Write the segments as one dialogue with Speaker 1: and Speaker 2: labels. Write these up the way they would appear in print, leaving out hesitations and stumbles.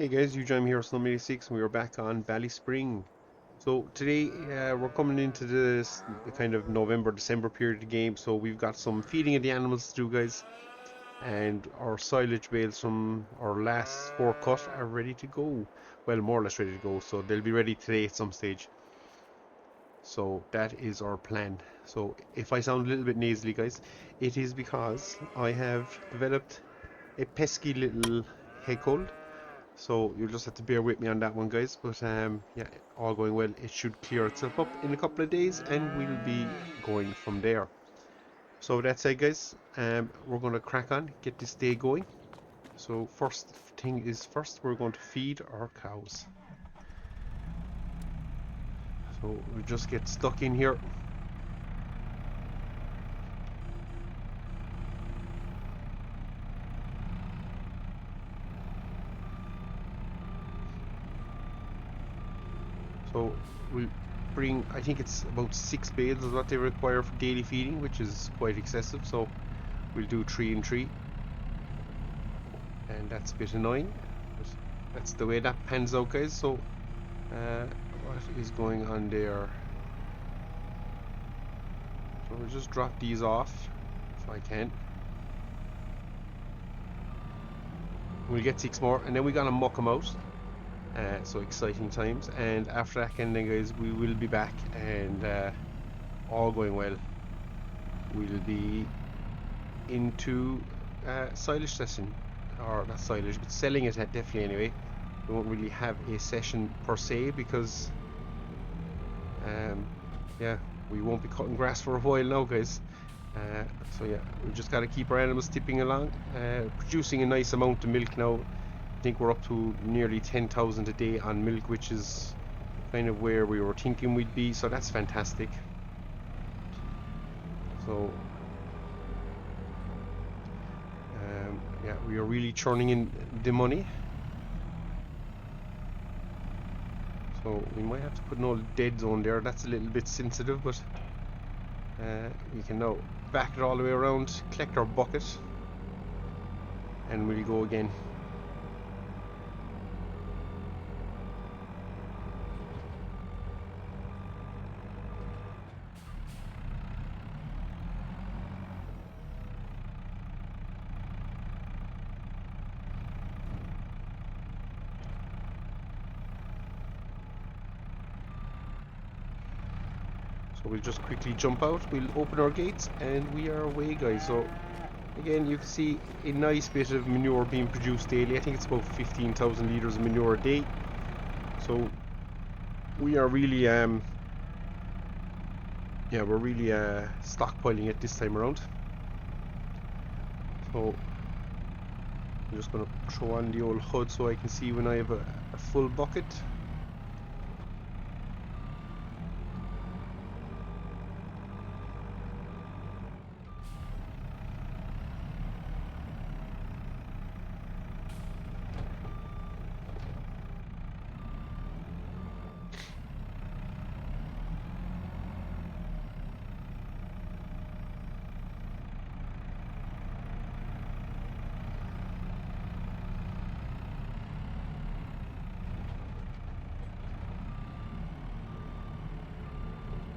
Speaker 1: Hey guys, you join me here at Slum86 and we are back on Ballyspring. So today we're coming into the kind of November, December period of the game, so we've got some feeding of the animals to do, guys, and our silage bales from our last 4 cut are ready to go. Well, more or less ready to go, so they'll be ready today at some stage. So that is our plan. So if I sound a little bit nasally, guys, it is because I have developed a pesky little head cold. So you'll just have to bear with me on that one, guys. But yeah, all going well, it should clear itself up in a couple of days, and we'll be going from there. So with that said, guys, we're going to crack on, get this day going. So first thing is first, we're going to feed our cows. So we just get stuck in here. So we bring, I think it's about 6 bales is what they require for daily feeding, which is quite excessive. So we'll do 3 and 3. And that's a bit annoying, but that's the way that pans out, guys. So what is going on there? So we'll just drop these off if I can. We'll get 6 more and then we gotta muck them out. So exciting times. And after that, then guys, we will be back, and all going well, we'll be into silage session, or not silage, but selling it definitely anyway. We won't really have a session per se because yeah, we won't be cutting grass for a while now, guys. So yeah, we just got to keep our animals tipping along, producing a nice amount of milk now. I think we're up to nearly 10,000 a day on milk, which is kind of where we were thinking we'd be, so that's fantastic. So yeah, we are really churning in the money. So we might have to put an old dead zone there. That's a little bit sensitive, but we can now back it all the way around, collect our bucket, and we'll go again. So we'll just quickly jump out, we'll open our gates, and we are away, guys. So again, you can see a nice bit of manure being produced daily. I think it's about 15,000 litres of manure a day. So we are really yeah, we're really stockpiling it this time around. So I'm just going to throw on the old hood so I can see when I have a full bucket.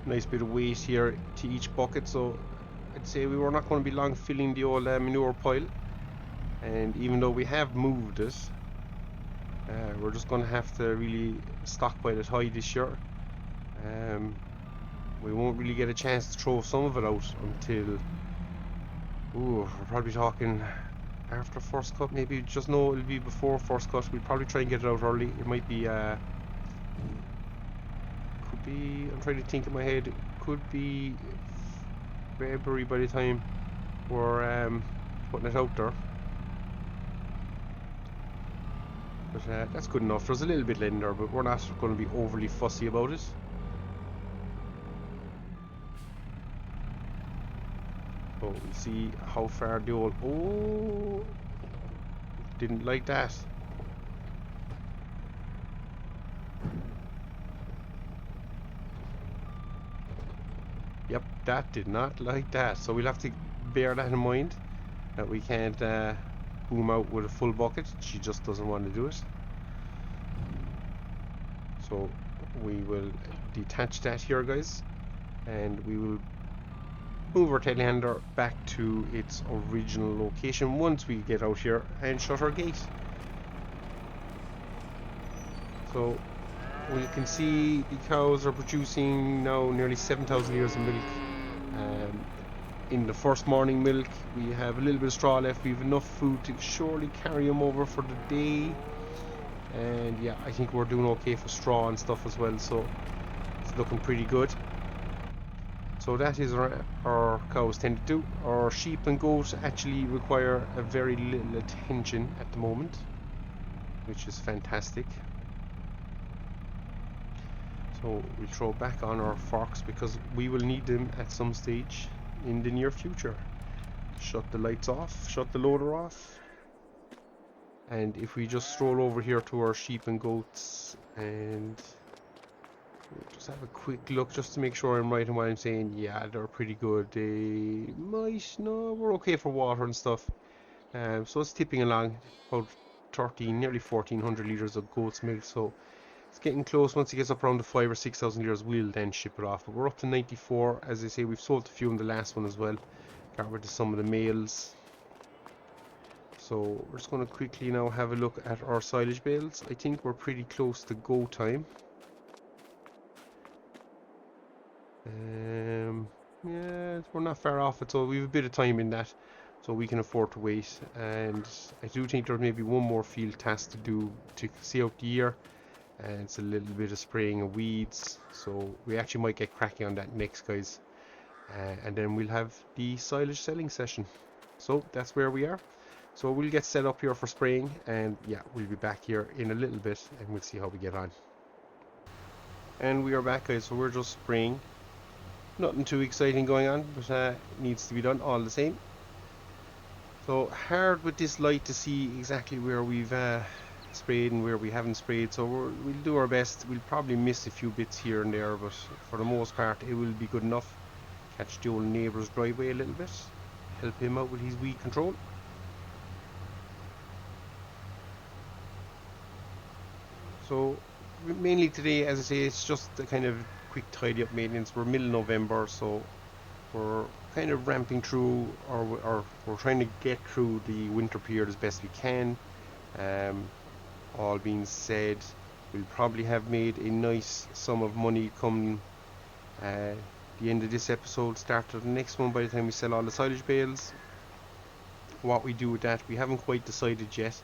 Speaker 1: Nice bit of weight here to each bucket, so I'd say we were not going to be long filling the old manure pile. And even though we have moved it, we're just going to have to really stockpile it high this year. We won't really get a chance to throw some of it out until, we're probably talking after first cut, maybe. Just know it'll be before first cut. We'll probably try and get it out early. It might be could be, I'm trying to think in my head, it could be February by the time we're putting it out there. But that's good enough. There's a little bit in there, but we're not going to be overly fussy about it. So we'll see how far the old... Oh! Didn't like that. Yep, that did not like that. So we'll have to bear that in mind, that we can't boom out with a full bucket. She just doesn't want to do it. So we will detach that here, guys, and we will move our telehandler back to its original location once we get out here and shut our gate. So we can see the cows are producing now nearly 7,000 litres of milk. In the first morning milk, we have a little bit of straw left. We have enough food to surely carry them over for the day. And yeah, I think we're doing okay for straw and stuff as well, so it's looking pretty good. So that is our cows tend to do. Our sheep and goats actually require a very little attention at the moment, which is fantastic. So we'll throw back on our forks because we will need them at some stage in the near future. Shut the lights off, shut the loader off. And if we just stroll over here to our sheep and goats and just have a quick look just to make sure I'm right in what I'm saying. Yeah, they're pretty good. They might, no, we're okay for water and stuff. So it's tipping along about 13, nearly 1400 litres of goat's milk. So it's getting close. Once it gets up around the 5 or 6,000 litres, we'll then ship it off. But we're up to 94. As I say, we've sold a few in the last one as well. Got rid of some of the males. So we're just going to quickly now have a look at our silage bales. I think we're pretty close to go time. Yeah, we're not far off it, so we have a bit of time in that, so we can afford to wait. And I do think there's maybe one more field task to do to see out the year, and it's a little bit of spraying of weeds. So we actually might get cracking on that next, guys, and then we'll have the silage selling session. So that's where we are. So we'll get set up here for spraying, and yeah, we'll be back here in a little bit, and we'll see how we get on. And we are back, guys. So we're just spraying. Nothing too exciting going on, but it needs to be done all the same. So hard with this light to see exactly where we've sprayed and where we haven't sprayed, so we'll do our best. We'll probably miss a few bits here and there, but for the most part it will be good enough. Catch the old neighbour's driveway a little bit, help him out with his weed control. So mainly today, as I say, it's just a kind of quick tidy up maintenance. We're middle November, so we're kind of ramping through, or we're trying to get through the winter period as best we can. All being said, we'll probably have made a nice sum of money come the end of this episode, start of the next one, by the time we sell all the silage bales. What we do with that, we haven't quite decided yet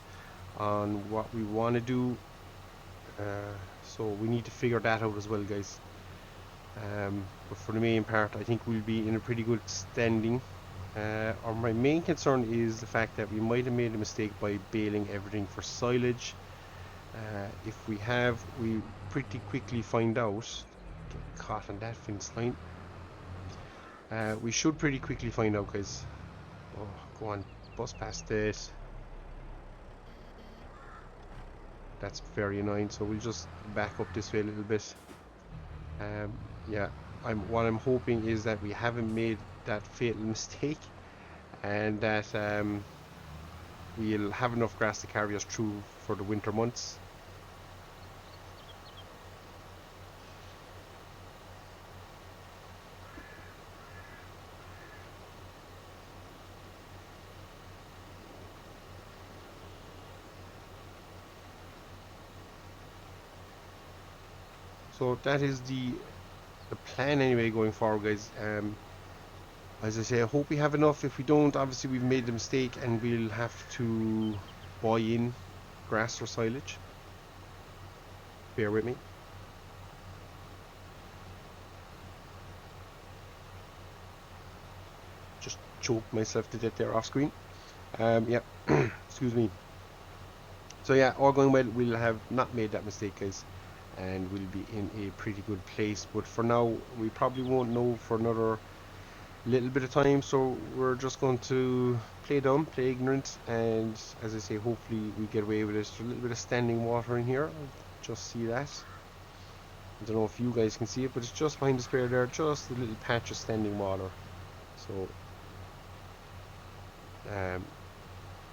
Speaker 1: on what we want to do, so we need to figure that out as well, guys. But for the main part, I think we'll be in a pretty good standing. Or my main concern is the fact that we might have made a mistake by baling everything for silage. If we have, we pretty quickly find out. Get caught on that fence line. We should pretty quickly find out, guys. Oh, go on, bus past this. That's very annoying, so we'll just back up this way a little bit. Yeah, what I'm hoping is that we haven't made that fatal mistake, and that we'll have enough grass to carry us through for the winter months. So that is the plan anyway going forward, guys. As I say, I hope we have enough. If we don't, obviously we've made the mistake and we'll have to buy in grass or silage. Bear with me. Just choked myself to death there off screen. Yeah, excuse me. So yeah, all going well, we'll have not made that mistake, guys, and we'll be in a pretty good place. But for now, we probably won't know for another little bit of time, so we're just going to play dumb, play ignorant, and as I say, hopefully we get away with it. There's a little bit of standing water in here. Just see that. I don't know if you guys can see it, but it's just behind the sprayer there, just a little patch of standing water. So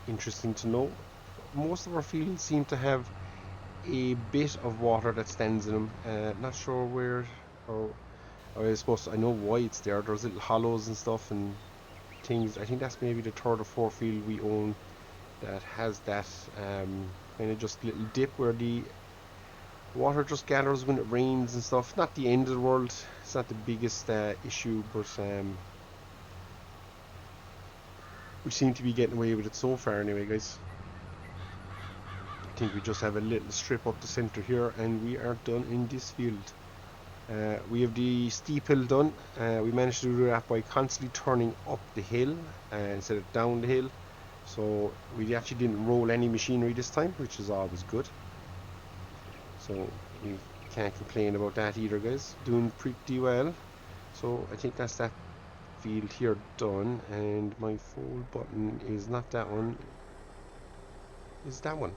Speaker 1: interesting to know. Most of our fields seem to have a bit of water that stands in them. Not sure where, or I suppose I know why it's there. There's little hollows and stuff and things. I think that's maybe the third or fourth field we own that has that kind of just little dip where the water just gathers when it rains and stuff. Not the end of the world. It's not the biggest issue, but we seem to be getting away with it so far anyway, guys. I think we just have a little strip up the centre here and we are done in this field. We have the steep hill done. We managed to do that by constantly turning up the hill instead of down the hill. So we actually didn't roll any machinery this time, which is always good. So we can't complain about that either, guys. Doing pretty well. So I think that's that field here done, and my fold button is not that one, is that one.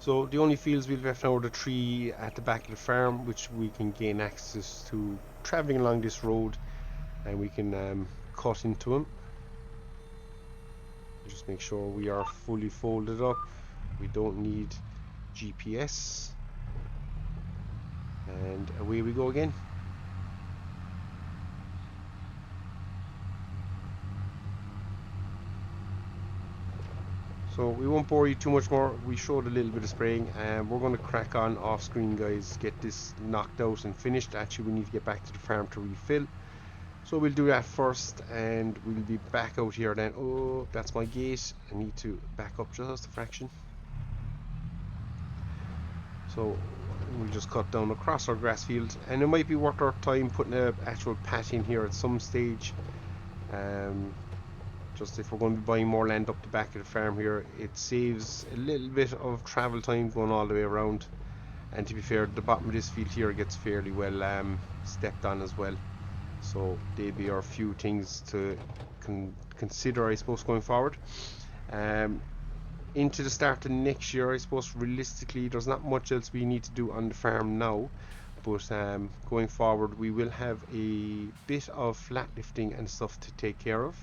Speaker 1: So the only fields we've left now are the three at the back of the farm, which we can gain access to travelling along this road, and we can cut into them. Just make sure we are fully folded up. We don't need GPS, and away we go again. So we won't bore you too much more. We showed a little bit of spraying, and we're going to crack on off screen, guys, get this knocked out and finished. Actually, we need to get back to the farm to refill, so we'll do that first and we'll be back out here then. Oh, that's my gate. I need to back up just a fraction. So we'll just cut down across our grass field, and it might be worth our time putting an actual pat in here at some stage. Just if we're going to be buying more land up the back of the farm here, it saves a little bit of travel time going all the way around. And to be fair, the bottom of this field here gets fairly well stepped on as well. So they'll be our few things to consider, I suppose, going forward. Into the start of next year, I suppose realistically there's not much else we need to do on the farm now. But going forward, we will have a bit of flat lifting and stuff to take care of.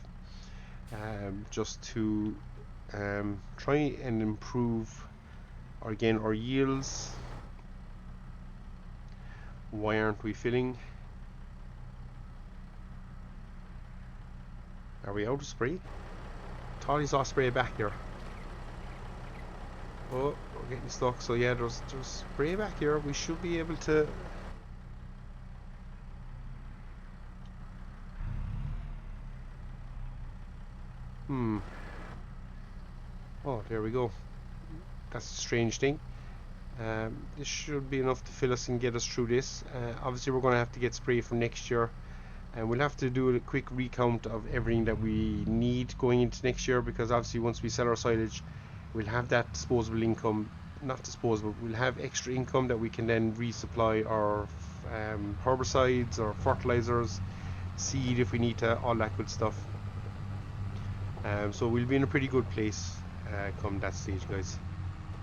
Speaker 1: Just to try and improve our yields. Why aren't we filling? Are we out of spray? Thought he saw spray back here. Oh, we're getting stuck. So yeah, there's spray back here. We should be able to. Oh, there we go. That's a strange thing. This should be enough to fill us and get us through this. Obviously we're going to have to get spray for next year, and we'll have to do a quick recount of everything that we need going into next year, because obviously once we sell our silage, we'll have that disposable income. Not disposable, we'll have extra income that we can then resupply our herbicides or fertilizers, seed if we need to, all that good stuff. So we'll be in a pretty good place come that stage, guys.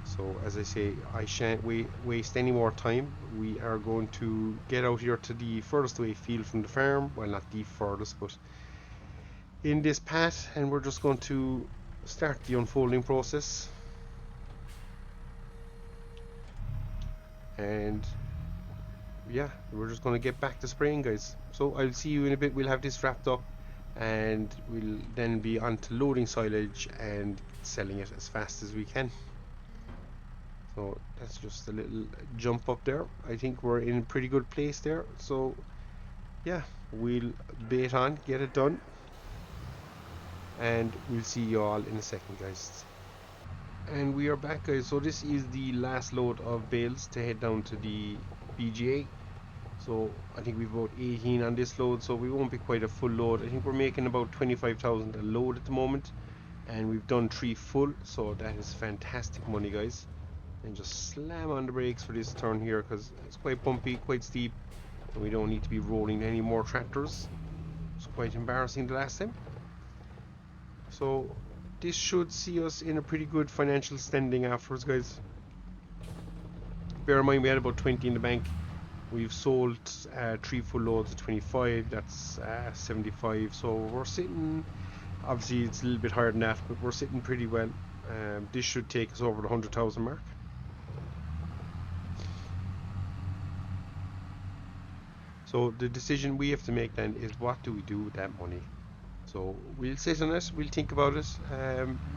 Speaker 1: So as I say, I shan't waste any more time. We are going to get out here to the furthest away field from the farm. Well, not the furthest, but in this path, and we're just going to start the unfolding process. And yeah, we're just going to get back to spraying, guys. So I'll see you in a bit. We'll have this wrapped up, and we'll then be on to loading silage and selling it as fast as we can. So that's just a little jump up there. I think we're in a pretty good place there. So yeah, we'll bait on, get it done, and we'll see you all in a second, guys. And we are back, guys. So this is the last load of bales to head down to the BGA. So I think we've about 18 on this load, so we won't be quite a full load. I think we're making about 25,000 a load at the moment, and we've done 3 full, so that is fantastic money, guys. And just slam on the brakes for this turn here, because it's quite bumpy, quite steep, and we don't need to be rolling any more tractors. It's quite embarrassing the last time. So this should see us in a pretty good financial standing afterwards, guys. Bear in mind we had about 20 in the bank. We've sold 3 full loads of 25, that's 75, so we're sitting, obviously it's a little bit higher than that, but we're sitting pretty well. This should take us over the 100,000 mark. So the decision we have to make then is, what do we do with that money? So we'll sit on it, we'll think about it.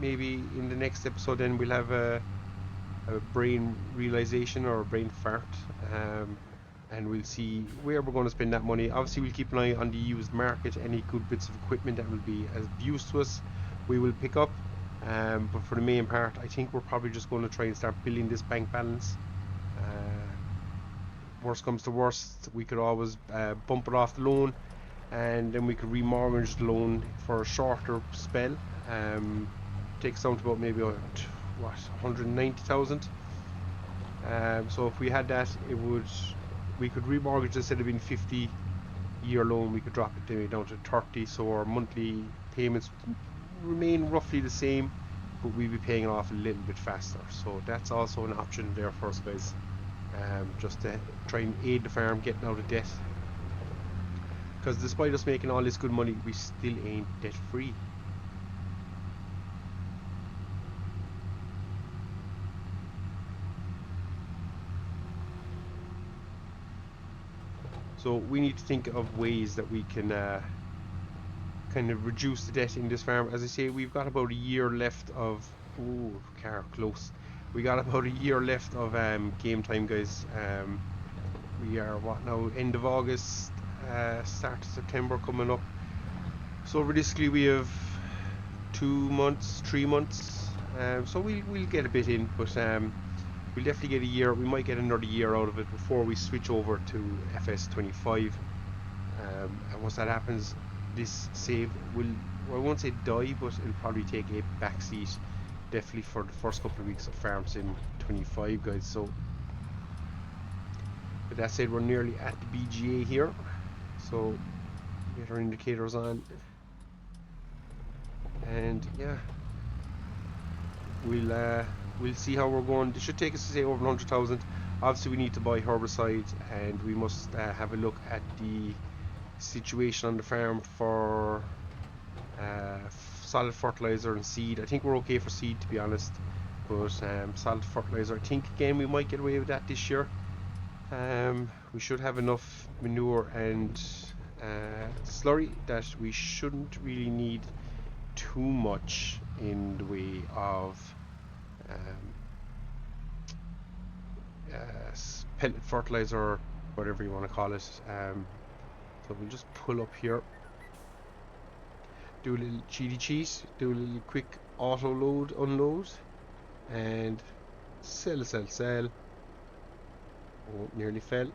Speaker 1: Maybe in the next episode then we'll have a brain realization or a brain fart, and we'll see where we're going to spend that money. Obviously we'll keep an eye on the used market. Any good bits of equipment that will be of use to us we will pick up, but for the main part I think we're probably just going to try and start building this bank balance. Worst comes to worst, we could always bump it off the loan, and then we could remortgage the loan for a shorter spell. Takes down to about maybe 190,000. So if we had that, we could remortgage, instead of being 50-year loan, we could drop it down to 30. So our monthly payments remain roughly the same, but we'd be paying it off a little bit faster. So that's also an option there for us, guys. Just to try and aid the farm getting out of debt, because despite us making all this good money, we still ain't debt free. So we need to think of ways that we can kind of reduce the debt in this farm. As I say, we've got about a year left of close. We got about a year left of game time, guys. We are now, end of August, start of September coming up. So realistically we have 2 months, 3 months. So we'll get a bit in, but we'll definitely get a year. We might get another year out of it before we switch over to FS25. And once that happens, this save will, I won't say die, but it'll probably take a backseat, definitely for the first couple of weeks of Farm Sim 25, guys. So with that said, we're nearly at the BGA here, so get our indicators on, and yeah, we'll see how we're going. This should take us to say over 100,000. Obviously we need to buy herbicide, and we must have a look at the situation on the farm for solid fertilizer and seed. I think we're okay for seed, to be honest, but solid fertilizer, I think again we might get away with that this year. We should have enough manure and slurry that we shouldn't really need too much in the way of pellet fertilizer, or whatever you want to call it. So we'll just pull up here, do a little cheaty cheat, do a little quick auto load, unload, and sell. Oh, nearly fell.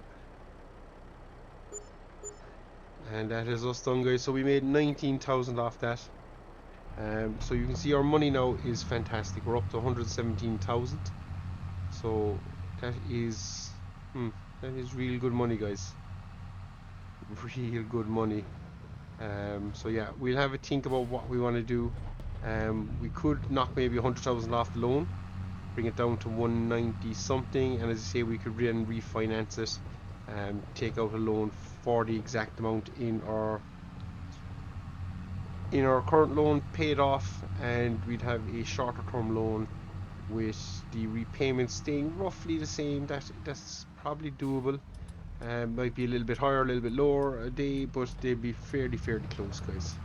Speaker 1: And that is us done, guys. So we made 19,000 off that. So you can see our money now is fantastic. We're up to 117,000. So that is real good money, guys. Real good money. So yeah, we'll have a think about what we want to do. We could knock maybe 100,000 off the loan, bring it down to 190 something, and as I say, we could then refinance it, take out a loan for the exact amount in our current loan, pay it off, and we'd have a shorter term loan with the repayments staying roughly the same. That's probably doable. Might be a little bit higher, a little bit lower a day, but they'll be fairly close, guys.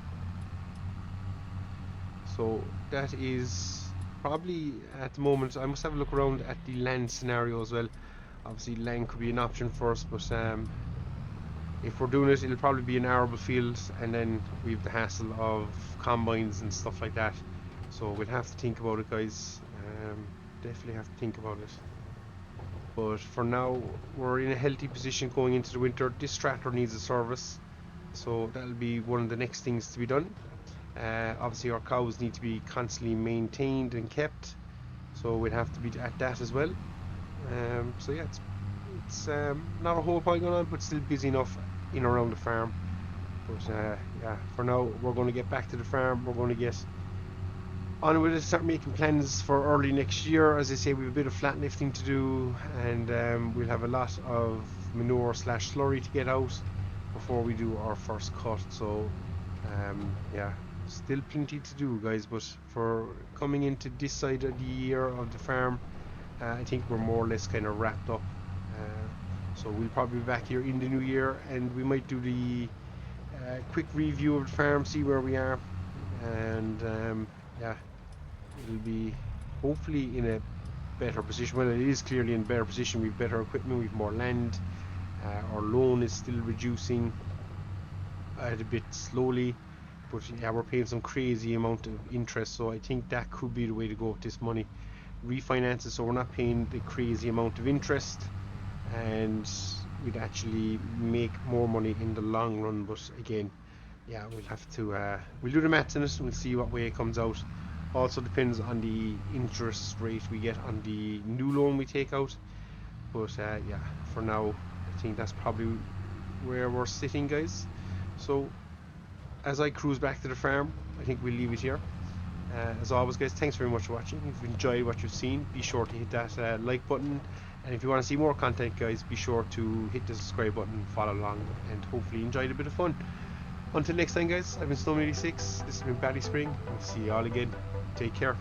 Speaker 1: So that is probably, at the moment, I must have a look around at the land scenario as well. Obviously land could be an option for us, but if we're doing it, it'll probably be an arable field, and then we have the hassle of combines and stuff like that. So we'll have to think about it, guys. Definitely have to think about it. But for now, we're in a healthy position going into the winter. This tractor needs a service, so that'll be one of the next things to be done. Obviously our cows need to be constantly maintained and kept, so we'll have to be at that as well. So yeah, it's not a whole pile going on, but still busy enough in and around the farm. But yeah, for now we're going to get back to the farm. We're going to get on with it, start making plans for early next year. As I say, we have a bit of flat lifting to do, and we'll have a lot of manure / slurry to get out before we do our first cut. So yeah, Still plenty to do, guys, but for coming into this side of the year of the farm, I think we're more or less kind of wrapped up. So we'll probably be back here in the new year, and we might do the quick review of the farm, see where we are, and yeah, it'll be hopefully in a better position. Well, it is clearly in a better position. We've better equipment, we've more land. Our loan is still reducing a bit slowly, but yeah, we're paying some crazy amount of interest, so I think that could be the way to go with this money. Refinance it so we're not paying the crazy amount of interest, and we'd actually make more money in the long run. But again, yeah, we'll have to we'll do the maths in it and we'll see what way it comes out. Also depends on the interest rate we get on the new loan we take out, but yeah, for now I think that's probably where we're sitting, guys. So as I cruise back to the farm, I think we'll leave it here. As always, guys, thanks very much for watching. If you've enjoyed what you've seen, be sure to hit that like button, and if you want to see more content, guys, be sure to hit the subscribe button, follow along, and hopefully enjoy a bit of fun. Until next time, guys, I've been Snowman86, this has been Ballyspring. We'll see you all again. Take care.